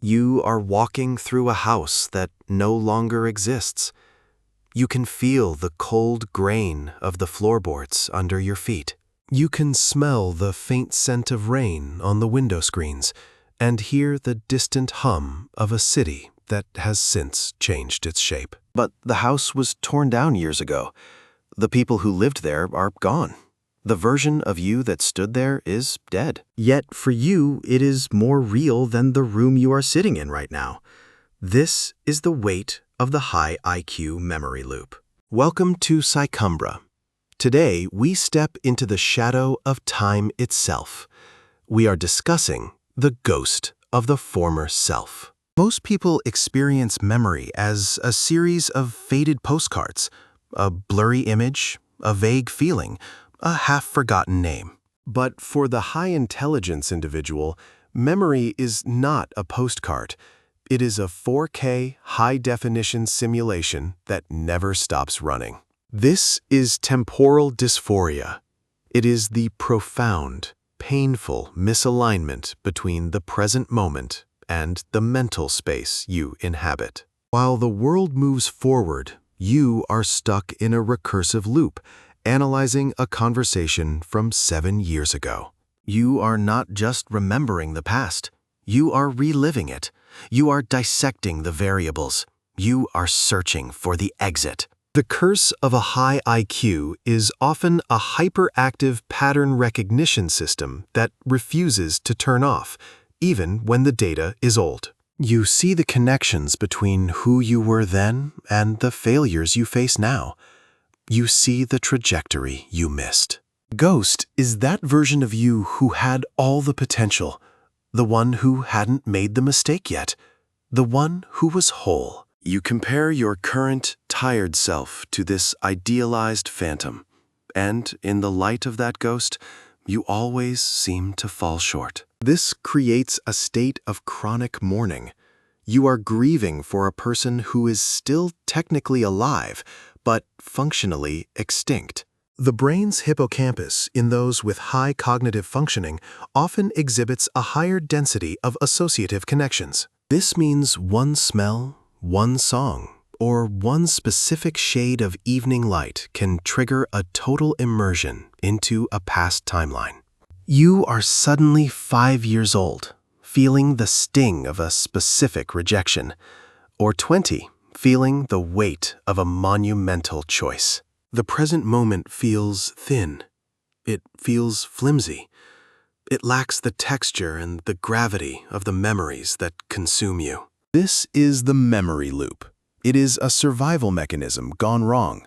You are walking through a house that no longer exists. You can feel the cold grain of the floorboards under your feet. You can smell the faint scent of rain on the window screens and hear the distant hum of a city that has since changed its shape. But the house was torn down years ago. The people who lived there are gone. The version of you that stood there is dead. Yet for you, it is more real than the room you are sitting in right now. This is the weight of the high IQ memory loop. Welcome to Psychumbra. Today, we step into the shadow of time itself. We are discussing the ghost of the former self. Most people experience memory as a series of faded postcards, a blurry image, a vague feeling, a half-forgotten name. But for the high-intelligence individual, memory is not a postcard. It is a 4K high-definition simulation that never stops running. This is temporal dysphoria. It is the profound, painful misalignment between the present moment and the mental space you inhabit. While the world moves forward, you are stuck in a recursive loop, analyzing a conversation from 7 years ago. You are not just remembering the past. You are reliving it. You are dissecting the variables. You are searching for the exit. The curse of a high IQ is often a hyperactive pattern recognition system that refuses to turn off, even when the data is old. You see the connections between who you were then and the failures you face now. You see the trajectory you missed. Ghost is that version of you who had all the potential, the one who hadn't made the mistake yet, the one who was whole. You compare your current, tired self to this idealized phantom, and in the light of that ghost, you always seem to fall short. This creates a state of chronic mourning. You are grieving for a person who is still technically alive, but functionally extinct. The brain's hippocampus in those with high cognitive functioning often exhibits a higher density of associative connections. This means one smell, one song, or one specific shade of evening light can trigger a total immersion into a past timeline. You are suddenly 5 years old, feeling the sting of a specific rejection, or 20, feeling the weight of a monumental choice. The present moment feels thin. It feels flimsy. It lacks the texture and the gravity of the memories that consume you. This is the memory loop. It is a survival mechanism gone wrong.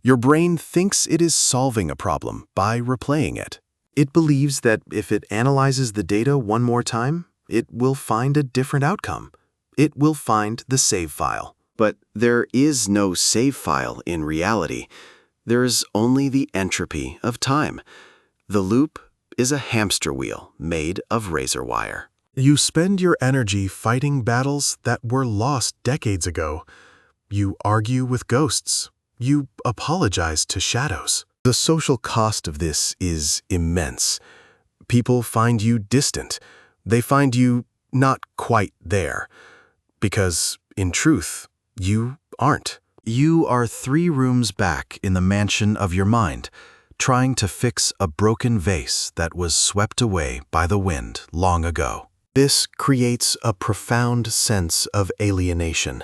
Your brain thinks it is solving a problem by replaying it. It believes that if it analyzes the data one more time, it will find a different outcome. It will find the save file. But there is no save file in reality. There is only the entropy of time. The loop is a hamster wheel made of razor wire. You spend your energy fighting battles that were lost decades ago. You argue with ghosts. You apologize to shadows. The social cost of this is immense. People find you distant. They find you not quite there. Because, in truth, you aren't. You are 3 rooms back in the mansion of your mind, trying to fix a broken vase that was swept away by the wind long ago. This creates a profound sense of alienation.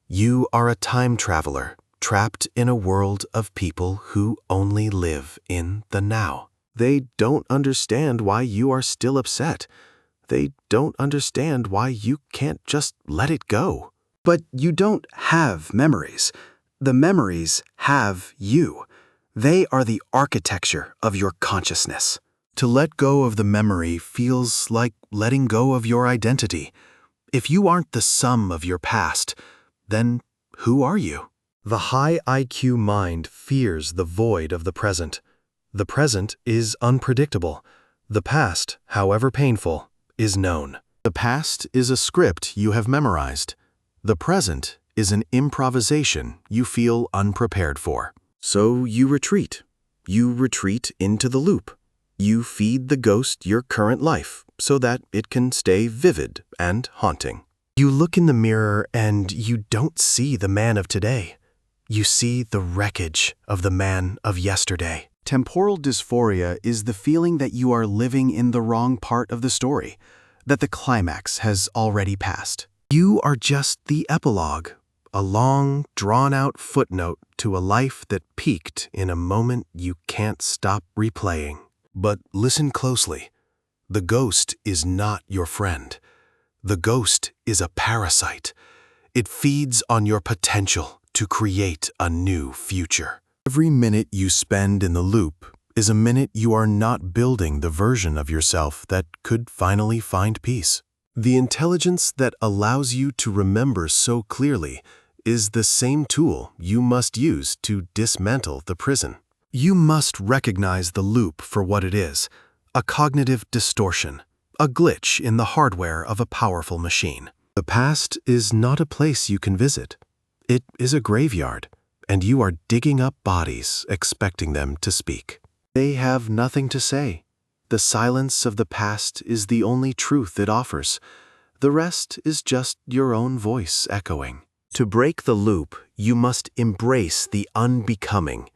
You are a time traveler, trapped in a world of people who only live in the now. They don't understand why you are still upset. They don't understand why you can't just let it go. But you don't have memories. The memories have you. They are the architecture of your consciousness. To let go of the memory feels like letting go of your identity. If you aren't the sum of your past, then who are you? The high IQ mind fears the void of the present. The present is unpredictable. The past, however painful, is known. The past is a script you have memorized. The present is an improvisation you feel unprepared for. So you retreat. You retreat into the loop. You feed the ghost your current life so that it can stay vivid and haunting. You look in the mirror and you don't see the man of today. You see the wreckage of the man of yesterday. Temporal dysphoria is the feeling that you are living in the wrong part of the story, that the climax has already passed. You are just the epilogue, a long, drawn-out footnote to a life that peaked in a moment you can't stop replaying. But listen closely. The ghost is not your friend. The ghost is a parasite. It feeds on your potential to create a new future. Every minute you spend in the loop is a minute you are not building the version of yourself that could finally find peace. The intelligence that allows you to remember so clearly is the same tool you must use to dismantle the prison. You must recognize the loop for what it is, a cognitive distortion, a glitch in the hardware of a powerful machine. The past is not a place you can visit. It is a graveyard, and you are digging up bodies expecting them to speak. They have nothing to say. The silence of the past is the only truth it offers. The rest is just your own voice echoing. To break the loop, you must embrace the unbecoming.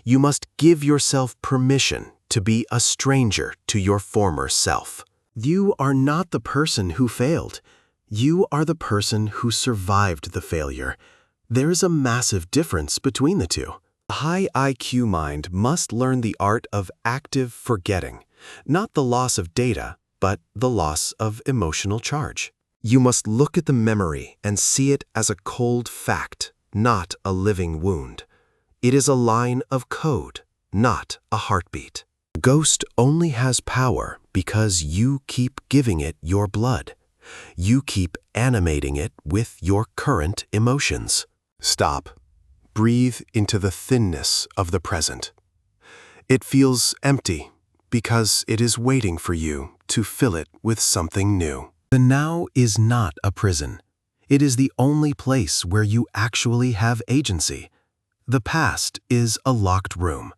You must give yourself permission to be a stranger to your former self. You are not the person who failed. You are the person who survived the failure. There is a massive difference between the two. A high IQ mind must learn the art of active forgetting, not the loss of data, but the loss of emotional charge. You must look at the memory and see it as a cold fact, not a living wound. It is a line of code, not a heartbeat. Ghost only has power because you keep giving it your blood. You keep animating it with your current emotions. Stop. Breathe into the thinness of the present. It feels empty because it is waiting for you to fill it with something new. The now is not a prison. It is the only place where you actually have agency. The past is a locked room.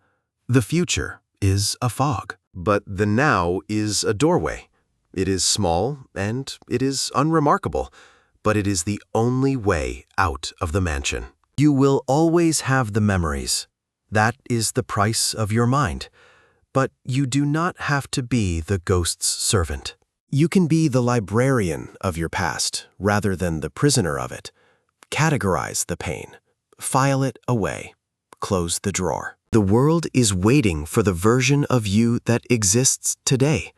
The future is a fog. But the now is a doorway. It is small and it is unremarkable, but it is the only way out of the mansion. You will always have the memories. That is the price of your mind. But you do not have to be the ghost's servant. You can be the librarian of your past rather than the prisoner of it. Categorize the pain. File it away. Close the drawer. The world is waiting for the version of you that exists today.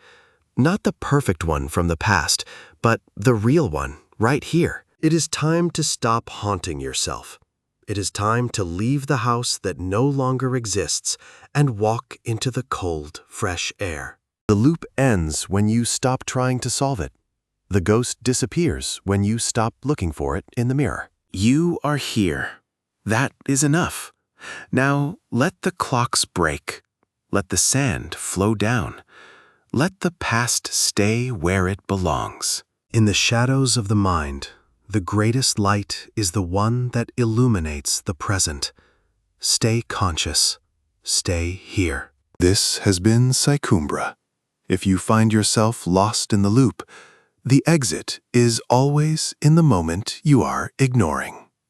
Not the perfect one from the past, but the real one right here. It is time to stop haunting yourself. It is time to leave the house that no longer exists and walk into the cold, fresh air. The loop ends when you stop trying to solve it. The ghost disappears when you stop looking for it in the mirror. You are here. That is enough. Now let the clocks break. Let the sand flow down. Let the past stay where it belongs. In the shadows of the mind, the greatest light is the one that illuminates the present. Stay conscious. Stay here. This has been Psychumbra. If you find yourself lost in the loop, the exit is always in the moment you are ignoring.